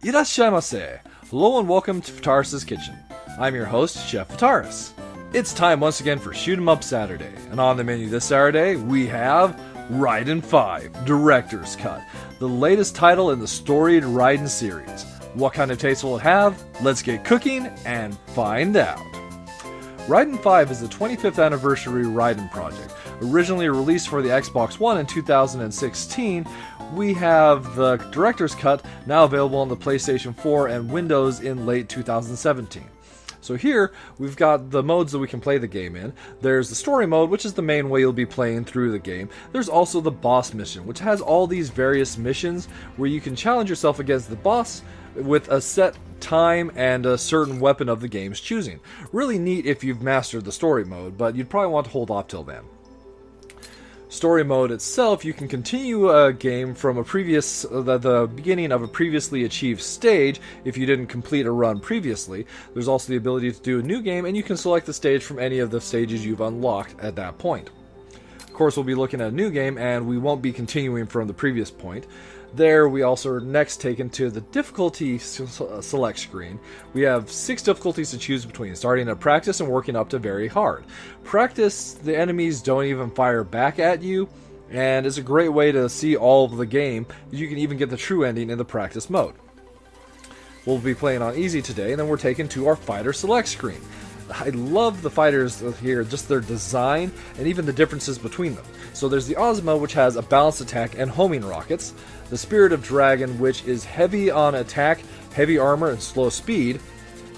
Irashaimase! Hello and welcome to Fitaurus Kitchen. I'm your host, Chef Fitaurus. It's time once again for Shoot 'em Up Saturday, and on the menu this Saturday we have Raiden V, Director's Cut, the latest title in the storied Raiden series. What kind of taste will it have? Let's get cooking and find out. Raiden V is the 25th anniversary Raiden project. Originally released for the Xbox One in 2016, we have the Director's Cut now available on the PlayStation 4 and Windows in late 2017. So here, we've got the modes that we can play the game in. There's the story mode, which is the main way you'll be playing through the game. There's also the boss mission, which has all these various missions where you can challenge yourself against the boss with a set time and a certain weapon of the game's choosing. Really neat if you've mastered the story mode, but you'd probably want to hold off till then. Story mode itself, you can continue a game from the beginning of a previously achieved stage if you didn't complete a run previously. There's also the ability to do a new game, and you can select the stage from any of the stages you've unlocked at that point. Of course, we'll be looking at a new game, and we won't be continuing from the previous point. There, we also are next taken to the difficulty select screen. We have 6 difficulties to choose between, starting at practice and working up to very hard. Practice, the enemies don't even fire back at you, and it's a great way to see all of the game. You can even get the true ending in the practice mode. We'll be playing on easy today, and then we're taken to our fighter select screen. I love the fighters here, just their design and even the differences between them. So there's the Ozma, which has a balanced attack and homing rockets. The Spirit of Dragon, which is heavy on attack, heavy armor, and slow speed,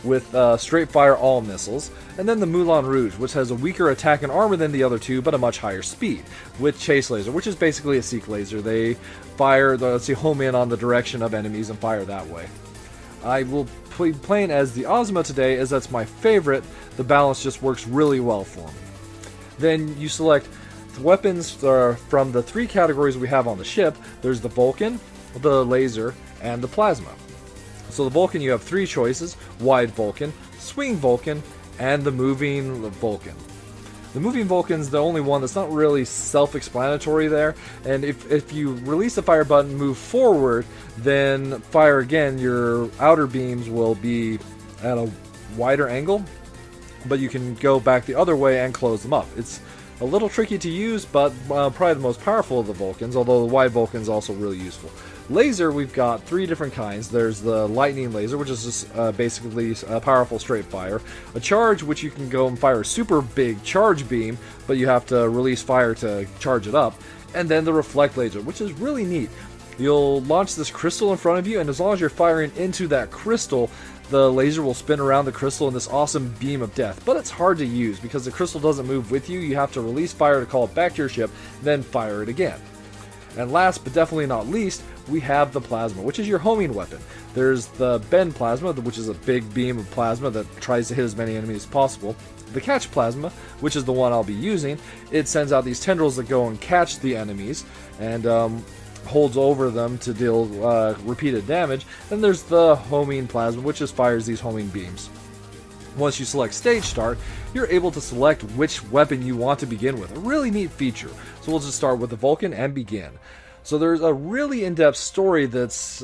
with straight fire all missiles. And then the Moulin Rouge, which has a weaker attack and armor than the other two, but a much higher speed, with Chase Laser, which is basically a seek laser. They fire, home in on the direction of enemies and fire that way. I will be playing as the Ozma today, as that's my favorite. The balance just works really well for me. Then you select the weapons from the 3 categories we have on the ship. There's the Vulcan, the Laser, and the Plasma. So the Vulcan, you have 3 choices: Wide Vulcan, Swing Vulcan, and the Moving Vulcan. The Moving Vulcan's the only one that's not really self-explanatory there, and if you release the fire button, move forward, then fire again, your outer beams will be at a wider angle, but you can go back the other way and close them up. It's a little tricky to use, but probably the most powerful of the Vulcans, although the Wide Vulcan is also really useful. Laser, we've got 3 different kinds. There's the Lightning Laser, which is just basically a powerful straight fire. A Charge, which you can go and fire a super big charge beam, but you have to release fire to charge it up. And then the Reflect Laser, which is really neat. You'll launch this crystal in front of you, and as long as you're firing into that crystal, the laser will spin around the crystal in this awesome beam of death. But it's hard to use because the crystal doesn't move with you. You have to release fire to call it back to your ship, then fire it again. And last but definitely not least, we have the Plasma, which is your homing weapon. There's the Bend Plasma, which is a big beam of plasma that tries to hit as many enemies as possible. The Catch Plasma, which is the one I'll be using, it sends out these tendrils that go and catch the enemies and holds over them to deal repeated damage. Then there's the Homing Plasma, which just fires these homing beams. Once you select Stage Start, you're able to select which weapon you want to begin with. A really neat feature. So we'll just start with the Vulcan and begin. So there's a really in-depth story that's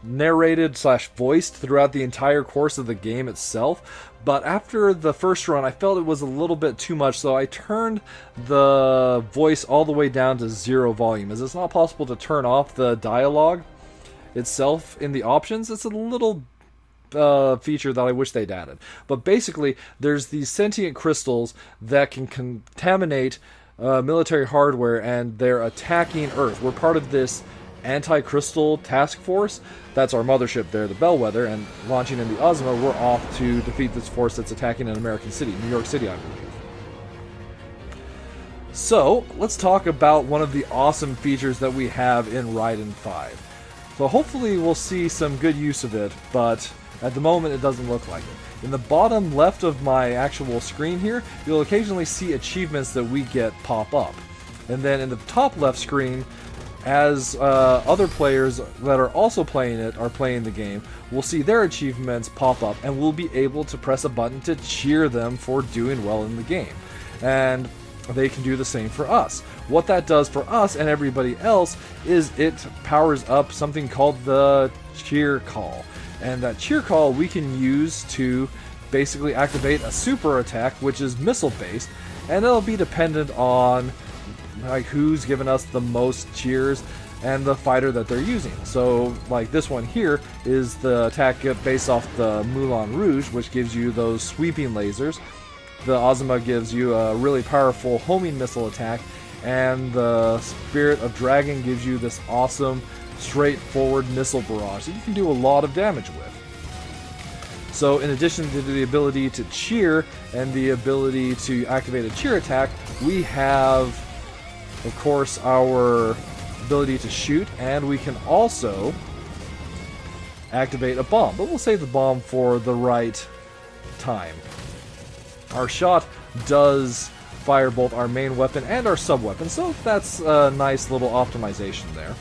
narrated / voiced throughout the entire course of the game itself. But after the first run, I felt it was a little bit too much, so I turned the voice all the way down to 0 volume, as it's not possible to turn off the dialogue itself in the options. It's a little feature that I wish they'd added. But basically, there's these sentient crystals that can contaminate military hardware, and they're attacking Earth. We're part of this anti-crystal task force. That's our mothership there, the Bellwether, and launching in the Ozma, we're off to defeat this force that's attacking an American city, New York City, I believe. So, let's talk about one of the awesome features that we have in Raiden V. So hopefully we'll see some good use of it, but at the moment it doesn't look like it. In the bottom left of my actual screen here, you'll occasionally see achievements that we get pop up. And then in the top left screen, as other players that are also playing it are playing the game, we'll see their achievements pop up, and we'll be able to press a button to cheer them for doing well in the game. And they can do the same for us. What that does for us and everybody else is it powers up something called the cheer call. And that cheer call we can use to basically activate a super attack, which is missile based, and it'll be dependent on like who's given us the most cheers and the fighter that they're using. So like this one here is the attack based off the Moulin Rouge, which gives you those sweeping lasers. The Ozma gives you a really powerful homing missile attack, and the Spirit of Dragon gives you this awesome straightforward missile barrage that you can do a lot of damage with. So in addition to the ability to cheer and the ability to activate a cheer attack, we have of course our ability to shoot, and we can also activate a bomb, but we'll save the bomb for the right time. Our shot does fire both our main weapon and our sub-weapon, so that's a nice little optimization there.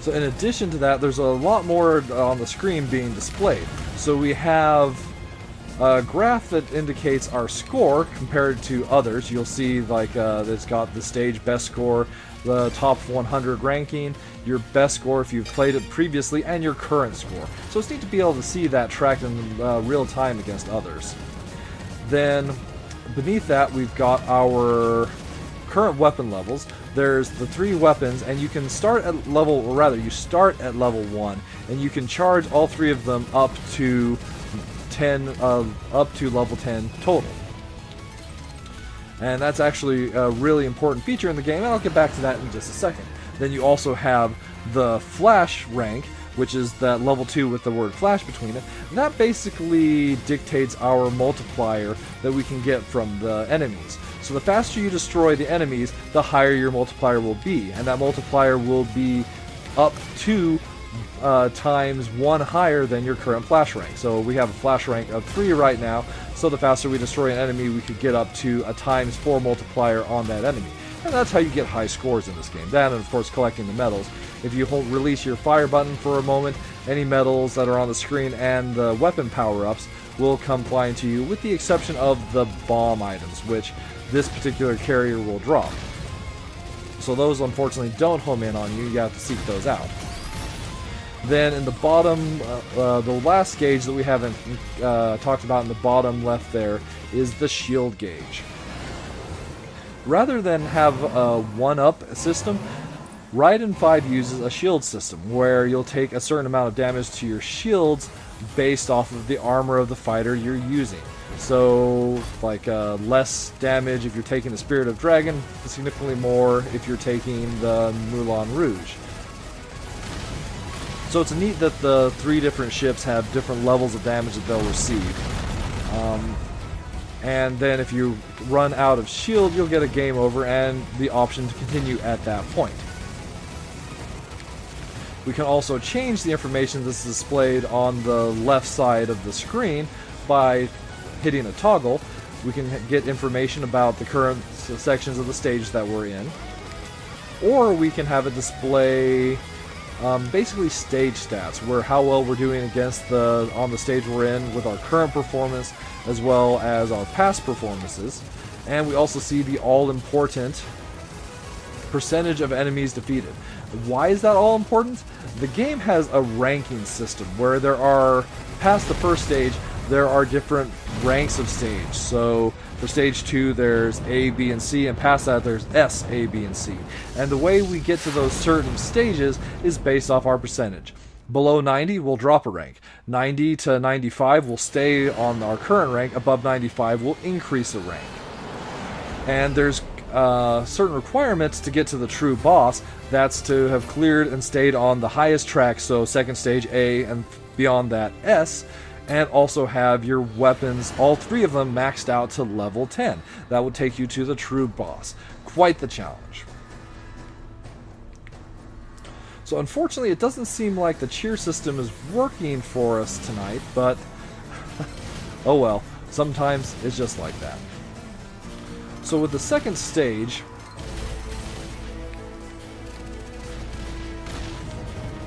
So in addition to that, there's a lot more on the screen being displayed. So we have a graph that indicates our score compared to others. You'll see like it's got the stage best score, the top 100 ranking, your best score if you've played it previously, and your current score. So it's neat to be able to see that tracked in real time against others. Then beneath that we've got our current weapon levels. There's the 3 weapons, and you can start at level, or rather you start at level 1, and you can charge all 3 of them up to level 10 total. And that's actually a really important feature in the game, and I'll get back to that in just a second. Then you also have the Flash rank, which is that level 2 with the word Flash between it. And that basically dictates our multiplier that we can get from the enemies. So the faster you destroy the enemies, the higher your multiplier will be, and that multiplier will be up to times 1 higher than your current Flash rank. So we have a Flash rank of 3 right now, so the faster we destroy an enemy, we could get up to a times 4 multiplier on that enemy. And that's how you get high scores in this game. That, and of course collecting the medals. If you release your fire button for a moment, any medals that are on the screen and the weapon power-ups will come flying to you, with the exception of the bomb items, which this particular carrier will drop. So those unfortunately don't home in on you, you have to seek those out. Then in the bottom, the last gauge that we haven't talked about in the bottom left there is the shield gauge. Rather than have a 1-up system, Raiden V uses a shield system, where you'll take a certain amount of damage to your shields based off of the armor of the fighter you're using. So, like, less damage if you're taking the Spirit of Dragon, significantly more if you're taking the Moulin Rouge. So it's neat that the 3 different ships have different levels of damage that they'll receive. And then if you run out of shield, you'll get a game over and the option to continue at that point. We can also change the information that's displayed on the left side of the screen by hitting a toggle. We can get information about the current sections of the stage that we're in. Or we can have it display basically stage stats, where how well we're doing against on the stage we're in with our current performance as well as our past performances. And we also see the all-important percentage of enemies defeated. Why is that all important? The game has a ranking system where there are, past the first stage, there are different ranks of stage. So for stage 2 there's A, B, and C, and past that there's S, A, B, and C. And the way we get to those certain stages is based off our percentage. Below 90 we'll drop a rank. 90 to 95 will stay on our current rank. Above 95 will increase a rank. And there's certain requirements to get to the true boss. That's to have cleared and stayed on the highest track, so second stage A, and beyond that S, and also have your weapons, all 3 of them, maxed out to level 10. That would take you to the true boss. Quite the challenge. So unfortunately it doesn't seem like the cheer system is working for us tonight, but oh well, sometimes it's just like that. So with the second stage,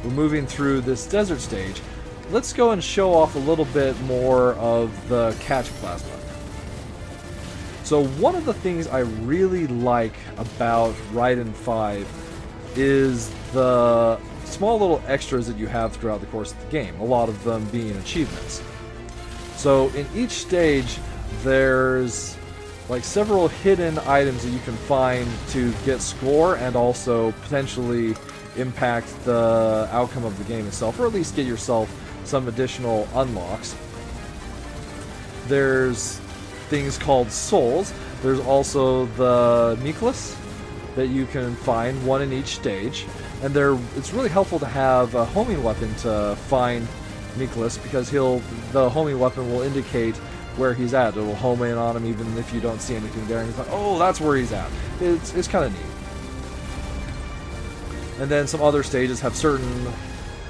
we're moving through this desert stage. Let's go and show off a little bit more of the catch plasma. So one of the things I really like about Raiden 5 is the small little extras that you have throughout the course of the game, a lot of them being achievements. So in each stage there's like several hidden items that you can find to get score and also potentially impact the outcome of the game itself, or at least get yourself some additional unlocks. There's things called souls. There's also the necklace that you can find, one in each stage, and it's really helpful to have a homing weapon to find Nicholas, because the homing weapon will indicate where he's at. It will home in on him even if you don't see anything there, and he's like, oh, that's where he's at. It's kind of neat. And then some other stages have certain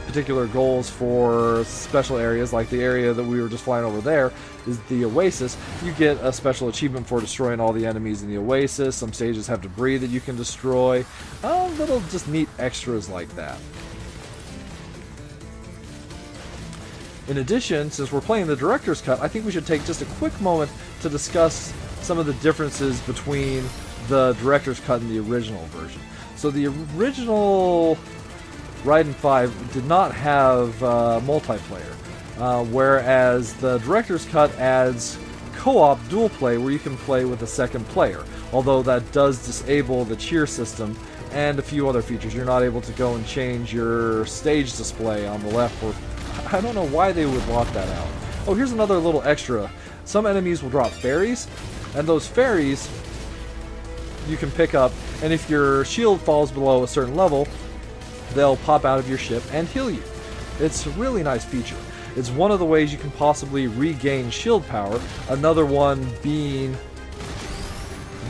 particular goals for special areas, like the area that we were just flying over there is the Oasis. You get a special achievement for destroying all the enemies in the Oasis. Some stages have debris that you can destroy. Little just neat extras like that. In addition, since we're playing the director's cut, I think we should take just a quick moment to discuss some of the differences between the director's cut and the original version. So the original Raiden 5 did not have multiplayer, whereas the director's cut adds co-op dual play where you can play with a second player, although that does disable the cheer system and a few other features. You're not able to go and change your stage display on the left, or I don't know why they would lock that out. Oh, here's another little extra. Some enemies will drop fairies, and those fairies you can pick up, and if your shield falls below a certain level, they'll pop out of your ship and heal you. It's a really nice feature. It's one of the ways you can possibly regain shield power, another one being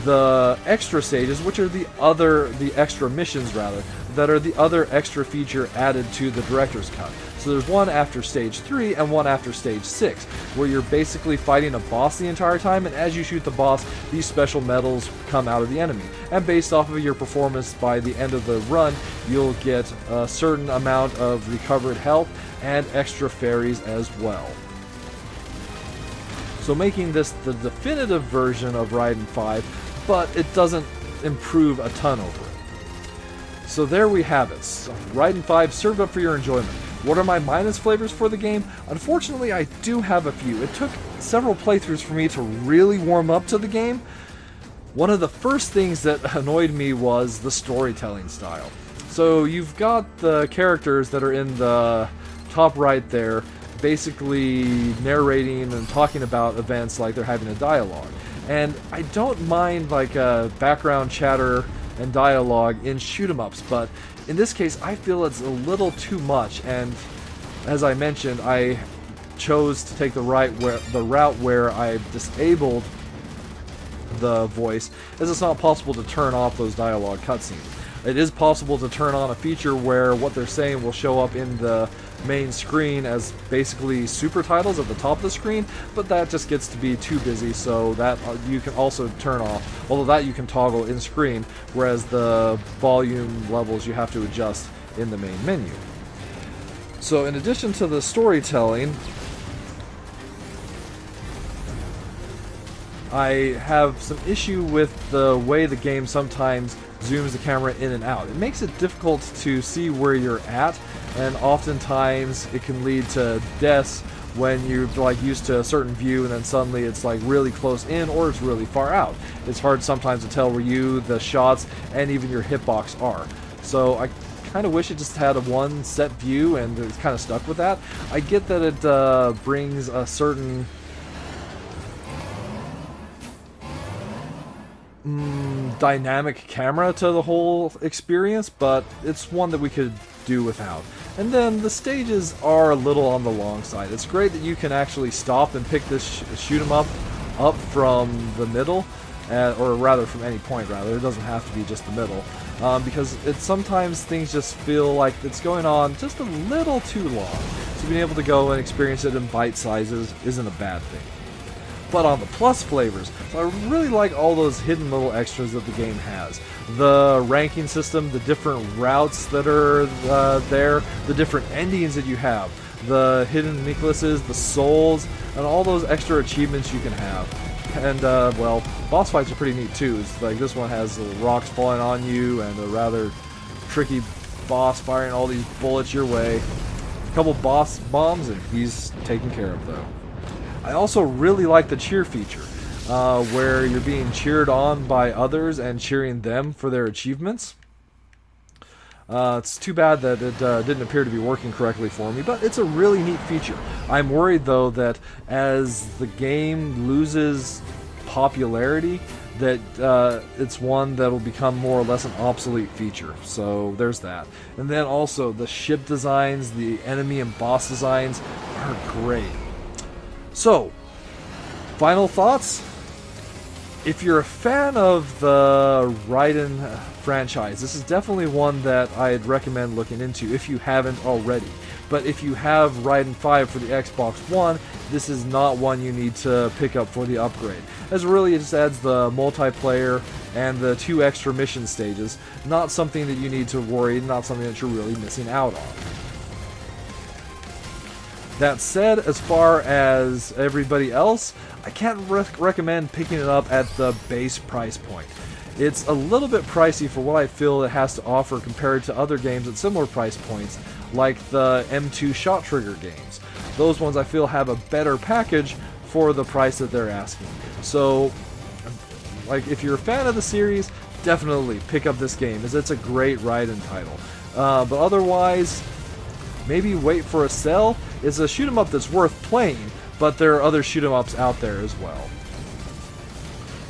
the extra stages, which are the extra missions rather, that are the other extra feature added to the director's cut. So there's one after stage 3 and one after stage 6, where you're basically fighting a boss the entire time, and as you shoot the boss, these special medals come out of the enemy. And based off of your performance by the end of the run, you'll get a certain amount of recovered health and extra fairies as well. So making this the definitive version of Raiden 5, but it doesn't improve a ton over it. So there we have it. So Raiden 5 served up for your enjoyment. What are my minus flavors for the game? Unfortunately, I do have a few. It took several playthroughs for me to really warm up to the game. One of the first things that annoyed me was the storytelling style. So you've got the characters that are in the top right there, basically narrating and talking about events like they're having a dialogue. And I don't mind like a background chatter and dialogue in shoot-'em-ups, but in this case I feel it's a little too much, and as I mentioned, I chose to take the route where I disabled the voice, as it's not possible to turn off those dialogue cutscenes. It is possible to turn on a feature where what they're saying will show up in the main screen as basically super titles at the top of the screen, but that just gets to be too busy, so that you can also turn off, although that you can toggle in screen, whereas the volume levels you have to adjust in the main menu. So in addition to the storytelling, I have some issue with the way the game sometimes zooms the camera in and out. It makes it difficult to see where you're at, and oftentimes it can lead to deaths when you're like used to a certain view and then suddenly it's like really close in or it's really far out. It's hard sometimes to tell where the shots, and even your hitbox are. So I kind of wish it just had a one set view and it's kind of stuck with that. I get that it brings a certain dynamic camera to the whole experience, but it's one that we could do without. And then the stages are a little on the long side. It's great that you can actually stop and pick this shoot 'em up from the middle, or rather from any point rather. It doesn't have to be just the middle, because sometimes things just feel like it's going on just a little too long. So being able to go and experience it in bite sizes isn't a bad thing. But on the plus flavors, so I really like all those hidden little extras that the game has. The ranking system, the different routes that are there, the different endings that you have, the hidden necklaces, the souls, and all those extra achievements you can have. And, well, boss fights are pretty neat too. It's like this one has little rocks falling on you and a rather tricky boss firing all these bullets your way. A couple boss bombs and he's taken care of though. I also really like the cheer feature, where you're being cheered on by others and cheering them for their achievements. It's too bad that it didn't appear to be working correctly for me, but it's a really neat feature. I'm worried though that as the game loses popularity, that it's one that will become more or less an obsolete feature. So there's that. And then also the ship designs, the enemy and boss designs are great. So, final thoughts? If you're a fan of the Raiden franchise, this is definitely one that I'd recommend looking into if you haven't already. But if you have Raiden 5 for the Xbox One, this is not one you need to pick up for the upgrade, as really it just adds the multiplayer and the 2 extra mission stages. Not something that you need to worry, not something that you're really missing out on. That said, as far as everybody else, I can't recommend picking it up at the base price point. It's a little bit pricey for what I feel it has to offer compared to other games at similar price points, like the M2 Shot Trigger games. Those ones I feel have a better package for the price that they're asking. So, like, if you're a fan of the series, definitely pick up this game, as it's a great Raiden title. But otherwise, maybe wait for a sale. It's a shoot 'em up that's worth playing, but there are other shoot 'em ups out there as well.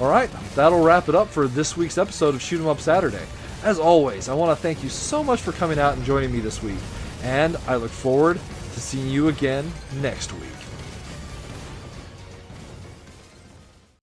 Alright, that'll wrap it up for this week's episode of Shoot 'em Up Saturday. As always, I want to thank you so much for coming out and joining me this week, and I look forward to seeing you again next week.